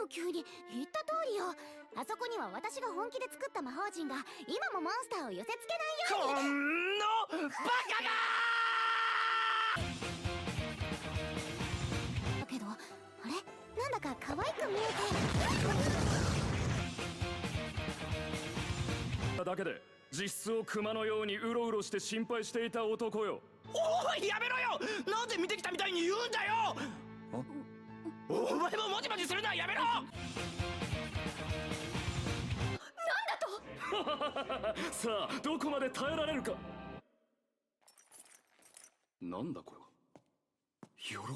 よ急に。言った通りよ。あそこには私が本気で作った魔法陣が今もモンスターを寄せつけないように。こんなバカがだけど、あれなんだか可愛く見えて。だけで実質を熊のようにうろうろして心配していた男よ。おいやめろよ。なんで見てきたみたいに言うんだよ。お前ももじもじするのはやめろ。さあどこまで耐えられるか。なんだこれは。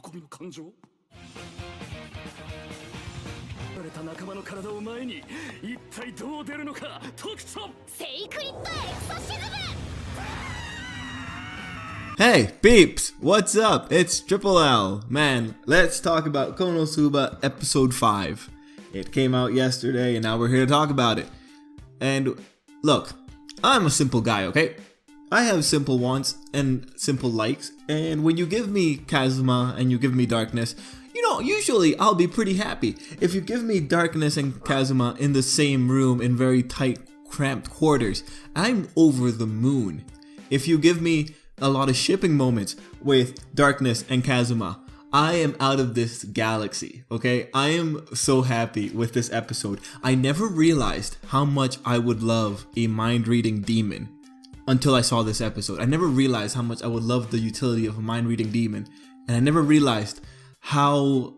喜びの感情。慣れた仲間の体を前に一体どう出るのか。特徴セイクリッドエクソシズム。 Hey, peeps! What's up? It's Tripl-L. Man, let's talk about Konosuba Episode 5. It came out yesterday, and now we're here to talk about it. And look, I'm a simple guy, okay? I have simple wants and simple likes, and when you give me Kazuma and you give me Darkness, you know, usually I'll be pretty happy. If you give me Darkness and Kazuma in the same room in very tight, cramped quarters, I'm over the moon. If you give me a lot of shipping moments with Darkness and Kazuma, I am out of this galaxy, okay? I am so happy with this episode. I never realized how much I would love a mind-reading demon until I saw this episode. I never realized how much I would love the utility of a mind-reading demon, and I never realized how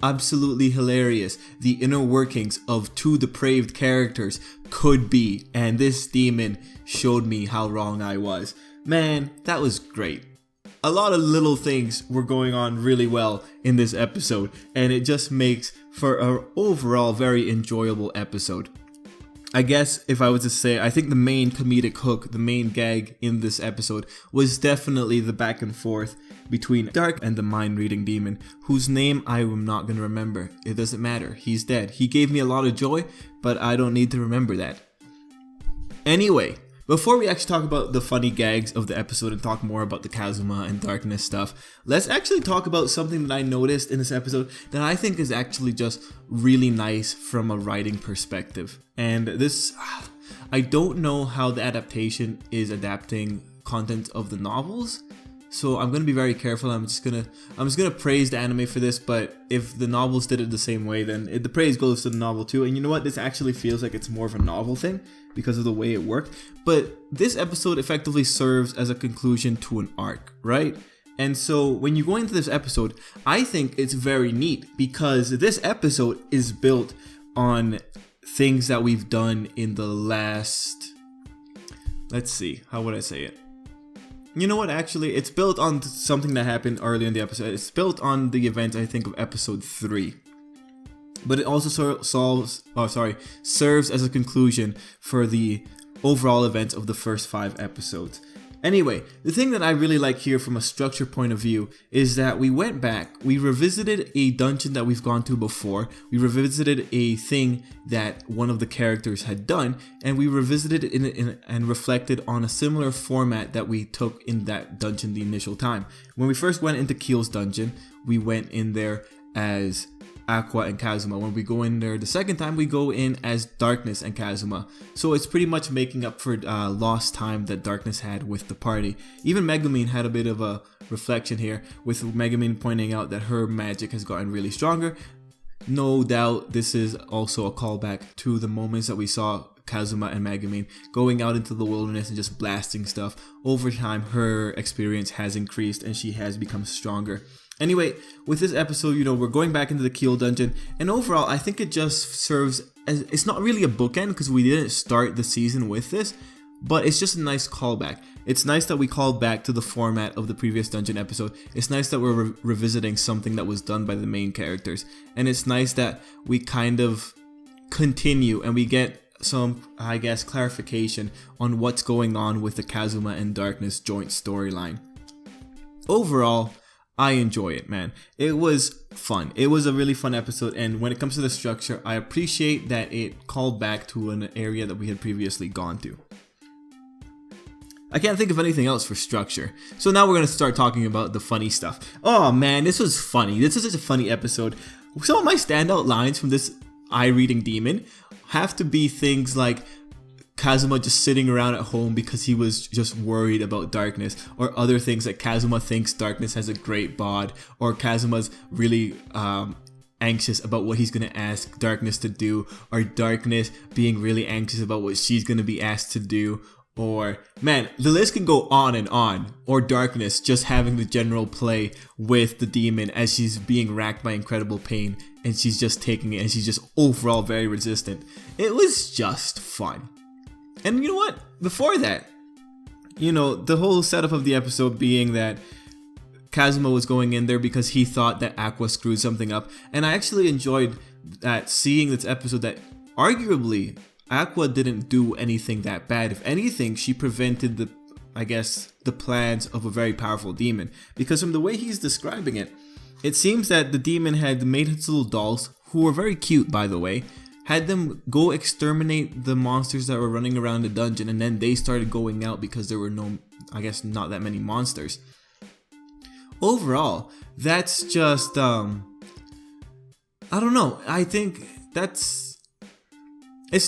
absolutely hilarious the inner workings of two depraved characters could be, and this demon showed me how wrong I was. Man, that was great. A lot of little things were going on really well in this episode, and it just makes for an overall very enjoyable episode. I guess if I was to say, I think the main comedic hook, the main gag in this episode was definitely the back and forth between Dark and the mind-reading demon, whose name I am not going to remember. It doesn't matter. He's dead. He gave me a lot of joy, but I don't need to remember that. Anyway, before we actually talk about the funny gags of the episode and talk more about the Kazuma and Darkness stuff, let's actually talk about something that I noticed in this episode that I think is actually just really nice from a writing perspective. And this, I don't know how the adaptation is adapting content of the novels, so I'm gonna be very careful. I'm just gonna praise the anime for this, but if the novels did it the same way, then the praise goes to the novel too. And you know what? This actually feels like it's more of a novel thing because of the way it worked. But this episode effectively serves as a conclusion to an arc, right? And so when you go into this episode, I think it's very neat because this episode is built on things that we've done in the last, let's see, how would I say it? You know what, actually, it's built on something that happened early in the episode. It's built on the events, I think, of episode 3. But it also serves as a conclusion for the overall events of the first 5 episodes. Anyway, the thing that I really like here from a structure point of view is that we went back, we revisited a dungeon that we've gone to before, we revisited a thing that one of the characters had done, and we revisited it and reflected on a similar format that we took in that dungeon the initial time. When we first went into Keel's dungeon, we went in there as Aqua and Kazuma. When we go in there the second time, we go in as Darkness and Kazuma. So it's pretty much making up for lost time that Darkness had with the party. Even Megumin had a bit of a reflection here, with Megumin pointing out that her magic has gotten really stronger. No doubt this is also a callback to the moments that we saw Kazuma and Megumin going out into the wilderness and just blasting stuff. Over time, her experience has increased and she has become stronger. Anyway, with this episode, you know, we're going back into the Keel dungeon, and overall, I think it just serves as, it's not really a bookend because we didn't start the season with this, but it's just a nice callback. It's nice that we called back to the format of the previous dungeon episode. It's nice that we're revisiting something that was done by the main characters, and it's nice that we kind of continue and we get some, I guess, clarification on what's going on with the Kazuma and Darkness joint storyline. Overall, I enjoy it, man. It was fun. It was a really fun episode, and when it comes to the structure, I appreciate that it called back to an area that we had previously gone to. I can't think of anything else for structure. So now we're going to start talking about the funny stuff. Oh man, this was funny. This is such a funny episode. some of my standout lines from this eye-reading demon have to be things like Kazuma just sitting around at home because he was just worried about Darkness, or other things like Kazuma thinks Darkness has a great bod, or Kazuma's really anxious about what he's gonna ask Darkness to do, or Darkness being really anxious about what she's gonna be asked to do, or man, the list can go on and on. Or Darkness just having the general play with the demon as she's being racked by incredible pain and she's just taking it and she's just overall very resistant. It was just fun. And you know what? Before that, you know, the whole setup of the episode being that Kazuma was going in there because he thought that Aqua screwed something up, and I actually enjoyed that, seeing this episode, that arguably Aqua didn't do anything that bad. If anything, she prevented the plans of a very powerful demon, because from the way he's describing it, it seems that the demon had made his little dolls, who were very cute by the way, had them go exterminate the monsters that were running around the dungeon, and then they started going out because there were not that many monsters. Overall, that's just I don't know. I think it's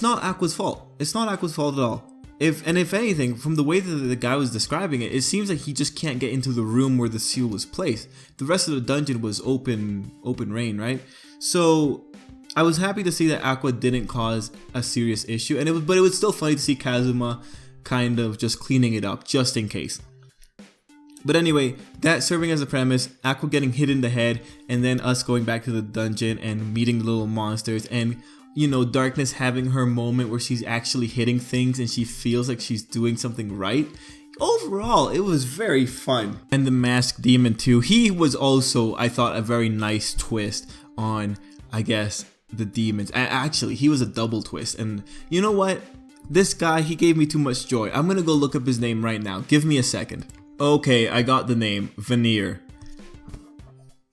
not Aqua's fault. It's not Aqua's fault at all. If anything, from the way that the guy was describing it, it seems like he just can't get into the room where the seal was placed. The rest of the dungeon was open rain, right? So I was happy to see that Aqua didn't cause a serious issue, but it was still funny to see Kazuma kind of just cleaning it up just in case. But anyway, that serving as a premise, Aqua getting hit in the head, and then us going back to the dungeon and meeting the little monsters, and you know, Darkness having her moment where she's actually hitting things and she feels like she's doing something right. Overall, it was very fun. And the masked demon too, he was also, I thought, a very nice twist on, I guess, the demons. Actually, he was a double twist, and you know what? This guy, he gave me too much joy. I'm gonna go look up his name right now. Give me a second. Okay, I got the name, Vanir.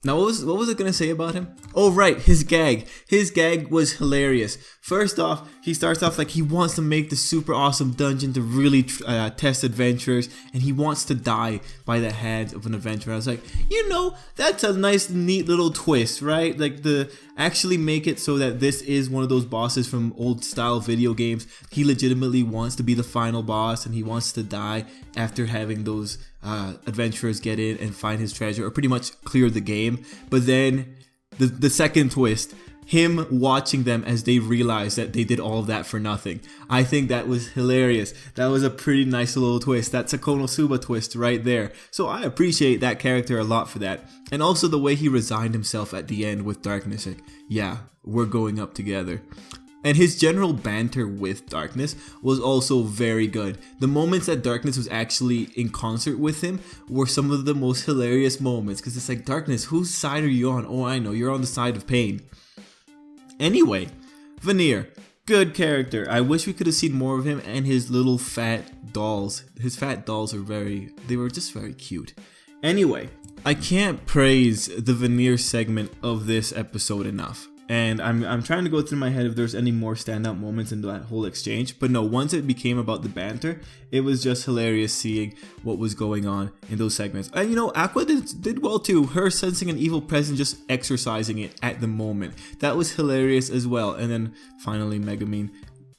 Now, what was I gonna say about him? Oh right, his gag. His gag was hilarious. First off, he starts off like he wants to make the super awesome dungeon to really test adventurers, and he wants to die by the hands of an adventurer. I was like, you know, that's a nice, neat little twist, right? Like, actually make it so that this is one of those bosses from old style video games. He legitimately wants to be the final boss, and he wants to die after having those adventurers get in and find his treasure, or pretty much clear the game. But then the second twist, him watching them as they realize that they did all of that for nothing. I think that was hilarious. That was a pretty nice little twist. That's a Konosuba twist right there. So I appreciate that character a lot for that. And also the way he resigned himself at the end with Darkness. Like, yeah, we're going up together. And his general banter with Darkness was also very good. The moments that Darkness was actually in concert with him were some of the most hilarious moments, because it's like, Darkness, whose side are you on? Oh, I know, you're on the side of pain. Anyway, Vanir, good character. I wish we could have seen more of him and his little fat dolls. His fat dolls they were just very cute. Anyway, I can't praise the Vanir segment of this episode enough. And I'm trying to go through my head if there's any more standout moments in that whole exchange. But no, once it became about the banter, it was just hilarious seeing what was going on in those segments. And you know, Aqua did well too. Her sensing an evil presence, just exercising it at the moment. That was hilarious as well. And then finally Megumin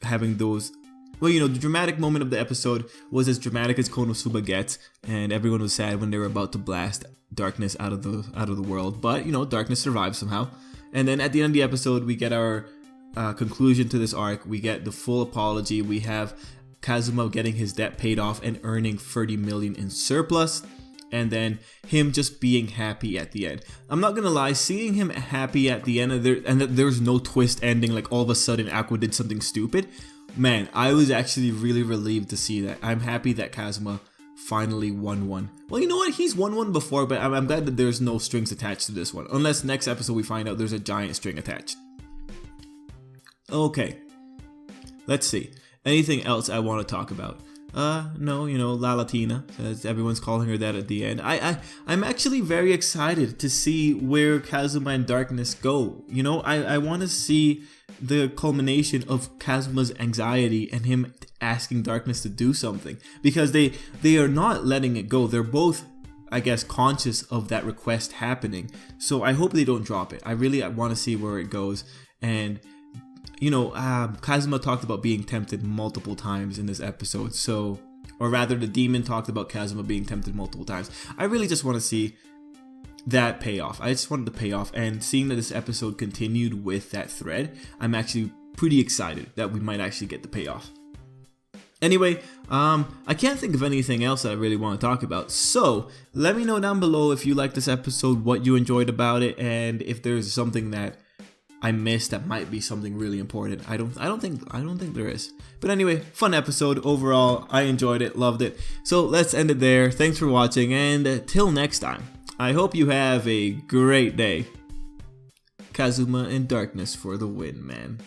having those... Well, you know, the dramatic moment of the episode was as dramatic as Konosuba gets. And everyone was sad when they were about to blast Darkness out of the world. But, you know, Darkness survived somehow. And then at the end of the episode, we get our conclusion to this arc. We get the full apology. We have Kazuma getting his debt paid off and earning 30 million in surplus. And then him just being happy at the end. I'm not gonna lie, seeing him happy at the end and that there's no twist ending, like all of a sudden Aqua did something stupid. Man, I was actually really relieved to see that. I'm happy that Kazuma finally won one. Well, you know what? He's won one before, but I'm glad that there's no strings attached to this one. Unless next episode we find out there's a giant string attached. Okay. Let's see. Anything else I want to talk about? No, you know, La Latina, as everyone's calling her that at the end. I'm actually very excited to see where Kazuma and Darkness go. You know, I want to see the culmination of Kazuma's anxiety and him asking Darkness to do something, because they are not letting it go. They're both I guess, conscious of that request happening. So I hope they don't drop it. I really want to see where it goes. And Kazuma talked about being tempted multiple times in this episode. So, or rather, the demon talked about Kazuma being tempted multiple times. I really just want to see that payoff. I just wanted the payoff, and seeing that this episode continued with that thread, I'm actually pretty excited that we might actually get the payoff. Anyway, I can't think of anything else that I really want to talk about. So let me know down below if you liked this episode, what you enjoyed about it, and if there's something that I missed that might be something really important. I don't think there is. But anyway, fun episode overall. I enjoyed it, loved it. So let's end it there. Thanks for watching, and till next time, I hope you have a great day. Kazuma in darkness for the win, man.